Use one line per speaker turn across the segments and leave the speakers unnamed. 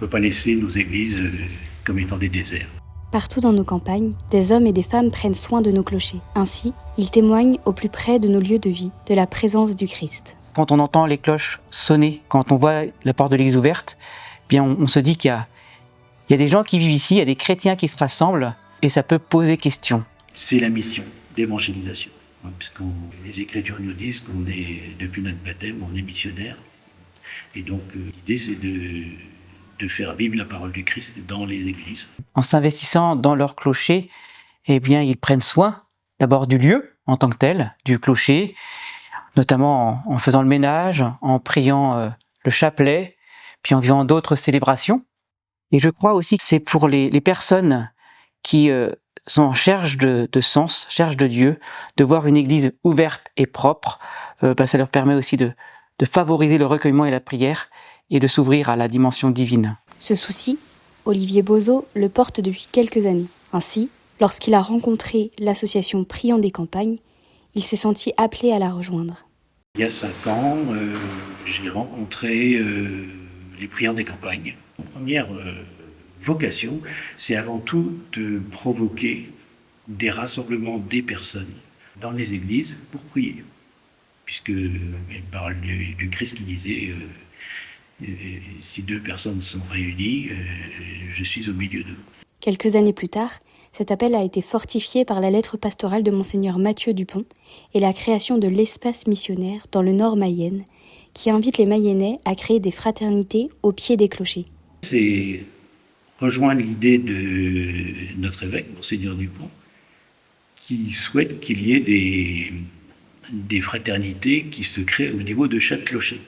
peut pas laisser nos églises comme étant des déserts.
Partout dans nos campagnes, des hommes et des femmes prennent soin de nos clochers. Ainsi, ils témoignent au plus près de nos lieux de vie de la présence du Christ.
Quand on entend les cloches sonner, quand on voit la porte de l'église ouverte, bien on se dit qu'il y a des gens qui vivent ici, il y a des chrétiens qui se rassemblent, et ça peut poser question.
C'est la mission d'évangélisation. Puisque les Écritures nous disent qu'on est, depuis notre baptême, on est missionnaire. Et donc l'idée c'est de faire vivre la parole du Christ dans les églises.
En s'investissant dans leur clocher, eh bien, ils prennent soin d'abord du lieu en tant que tel, du clocher, notamment en faisant le ménage, en priant le chapelet, puis en vivant d'autres célébrations. Et je crois aussi que c'est pour les personnes qui sont en cherche de sens, cherche de Dieu, de voir une église ouverte et propre, ça leur permet aussi de favoriser le recueillement et la prière, et de s'ouvrir à la dimension divine.
Ce souci, Olivier Bozo le porte depuis quelques années. Ainsi, lorsqu'il a rencontré l'association Priant des campagnes, il s'est senti appelé à la rejoindre.
Il y a 5 ans, j'ai rencontré les Priants des campagnes. La première vocation, c'est avant tout de provoquer des rassemblements des personnes dans les églises pour prier. Puisqu'elle parle du Christ qui disait si 2 personnes sont réunies, je suis au milieu d'eux.
Quelques années plus tard, cet appel a été fortifié par la lettre pastorale de Monseigneur Mathieu Dupont et la création de l'espace missionnaire dans le Nord Mayenne, qui invite les Mayennais à créer des fraternités au pied des clochers.
C'est rejoindre l'idée de notre évêque, Monseigneur Dupont, qui souhaite qu'il y ait des fraternités qui se créent au niveau de chaque clocher.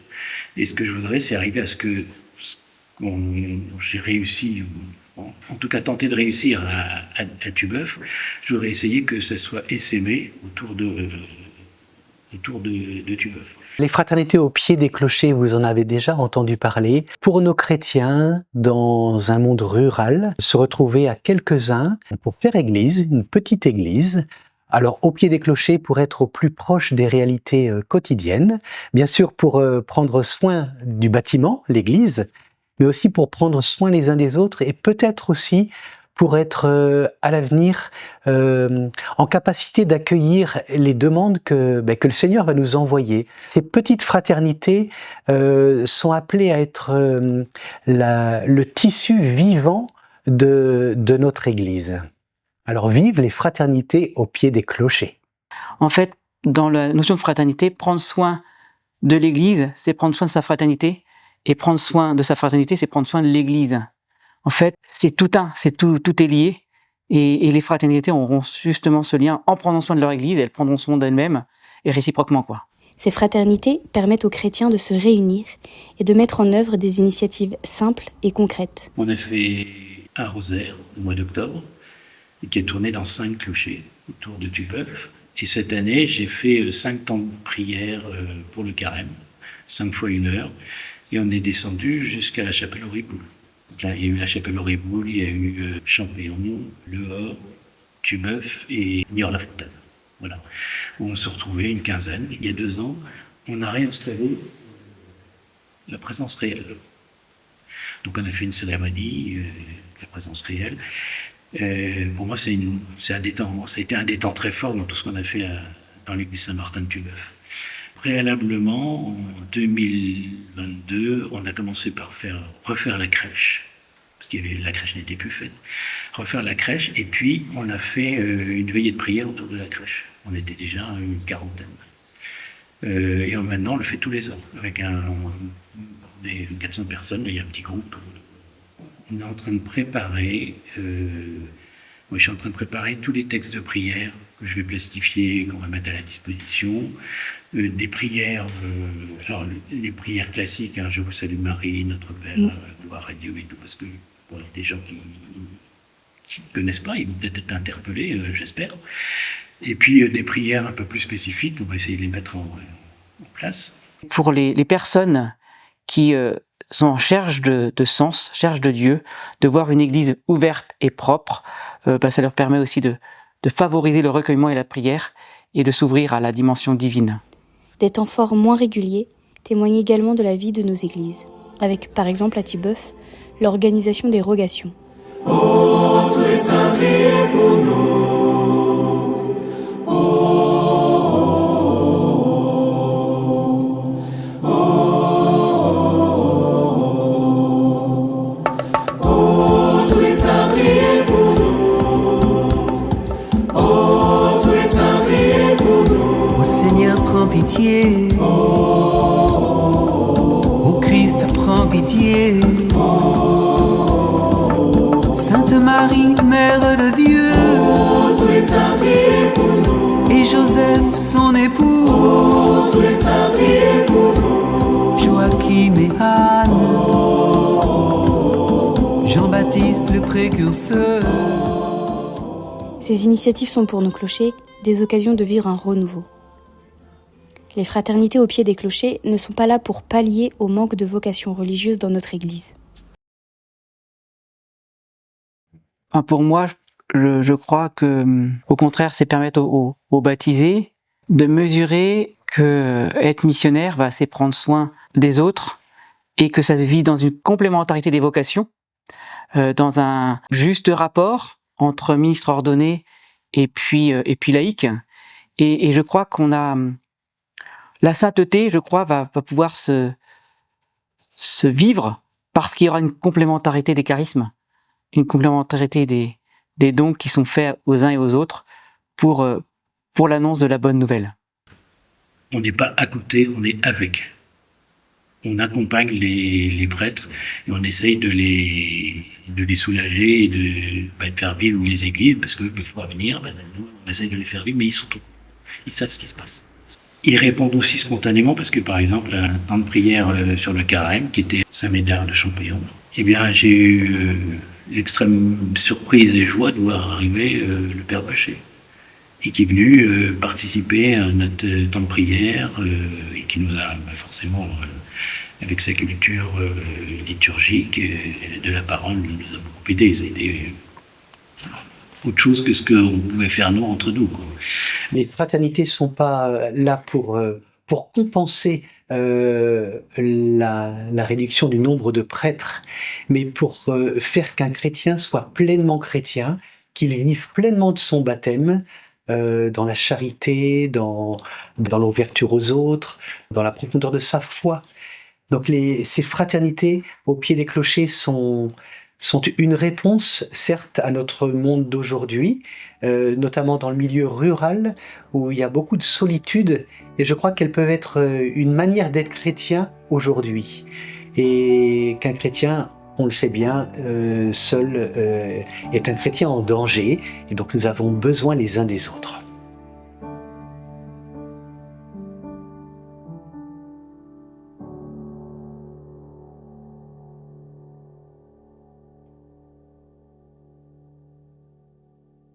Et ce que je voudrais, c'est arriver à ce que j'ai réussi, en tout cas tenter de réussir à Tubeuf. Je voudrais essayer que ça soit essaimé autour de Tubeuf.
Les fraternités au pied des clochers, vous en avez déjà entendu parler. Pour nos chrétiens, dans un monde rural, se retrouver à quelques-uns pour faire église, une petite église. Alors, au pied des clochers, pour être au plus proche des réalités quotidiennes, bien sûr pour prendre soin du bâtiment, l'église, mais aussi pour prendre soin les uns des autres et peut-être aussi pour être à l'avenir en capacité d'accueillir les demandes que le Seigneur va nous envoyer. Ces petites fraternités sont appelées à être le tissu vivant de notre Église. Alors vive les fraternités au pied des clochers.
En fait, dans la notion de fraternité, prendre soin de l'Église, c'est prendre soin de sa fraternité, et prendre soin de sa fraternité, c'est prendre soin de l'Église. En fait, c'est tout est lié, et les fraternités auront justement ce lien en prenant soin de leur Église, elles prendront soin d'elles-mêmes, et réciproquement, quoi.
Ces fraternités permettent aux chrétiens de se réunir et de mettre en œuvre des initiatives simples et concrètes.
On a fait un rosaire au mois d'octobre, qui est tourné dans 5 clochers autour de Tubeuf. Et cette année, j'ai fait 5 temps de prière pour le carême, 5 fois 1 heure. Et on est descendu jusqu'à la chapelle aux Riboules. Là, il y a eu la chapelle aux Riboules, il y a eu Champéon, Le Hors, Tubeuf et Niort-la-Fontaine. Voilà. Où on se retrouvait une quinzaine, il y a 2 ans. On a réinstallé la présence réelle. Donc on a fait une cérémonie, la présence réelle. Pour moi, c'est un des temps. Ça a été un des temps très forts dans tout ce qu'on a fait dans l'église Saint-Martin de Tubeuf. Préalablement, en 2022, on a commencé par refaire la crèche, parce que la crèche n'était plus faite. Refaire la crèche, et puis on a fait une veillée de prière autour de la crèche. On était déjà une quarantaine. Et maintenant, on le fait tous les ans, avec des 400 personnes, il y a un petit groupe. On est en train de préparer, moi je suis en train de préparer tous les textes de prière que je vais plastifier, qu'on va mettre à la disposition, des prières, alors les prières classiques, hein, Je vous salue Marie, Notre Père, gloire à Dieu et tout, parce que bon, il y a des gens qui ne connaissent pas, ils vont peut-être être interpellés, j'espère. Et puis des prières un peu plus spécifiques, on va essayer de les mettre en place.
Pour les personnes qui sont en cherche de sens, cherche de Dieu, de voir une église ouverte et propre, ça leur permet aussi de favoriser le recueillement et la prière, et de s'ouvrir à la dimension divine.
Des temps forts moins réguliers témoignent également de la vie de nos églises, avec par exemple à Tubeuf, l'organisation des rogations.
Seigneur, prends pitié. Ô Christ, prends pitié. Sainte Marie, Mère de Dieu. Et Joseph, son époux. Joachim et Anne. Jean-Baptiste, le précurseur.
Ces initiatives sont pour nos clochers des occasions de vivre un renouveau. Les fraternités au pied des clochers ne sont pas là pour pallier au manque de vocation religieuse dans notre Église.
Pour moi, je crois que, au contraire, c'est permettre aux baptisés de mesurer que être missionnaire, c'est prendre soin des autres et que ça se vit dans une complémentarité des vocations, dans un juste rapport entre ministre ordonné et puis laïque. Et je crois qu'on a la sainteté, je crois, va pouvoir se vivre parce qu'il y aura une complémentarité des charismes, une complémentarité des dons qui sont faits aux uns et aux autres pour l'annonce de la bonne nouvelle.
On n'est pas à côté, on est avec. On accompagne les prêtres et on essaye de les soulager et de faire vivre les églises, parce que le fois à venir, nous, on essaye de les faire vivre, mais ils savent ce qui se passe. Ils répondent aussi spontanément, parce que par exemple, un temps de prière sur le carême, qui était Saint-Médard de Champéon, j'ai eu l'extrême surprise et joie de voir arriver le Père Bachet, et qui est venu participer à notre temps de prière, et qui nous a forcément, avec sa culture liturgique de la parole, nous a beaucoup aidé. Ça a été autre chose que ce qu'on pouvait faire nous, entre nous, quoi.
Les fraternités ne sont pas là pour compenser la réduction du nombre de prêtres, mais pour faire qu'un chrétien soit pleinement chrétien, qu'il vive pleinement de son baptême, dans la charité, dans l'ouverture aux autres, dans la profondeur de sa foi. Donc ces fraternités au pied des clochers sont une réponse, certes, à notre monde d'aujourd'hui, notamment dans le milieu rural, où il y a beaucoup de solitude, et je crois qu'elles peuvent être une manière d'être chrétien aujourd'hui. Et qu'un chrétien, on le sait bien, seul est un chrétien en danger, et donc nous avons besoin les uns des autres.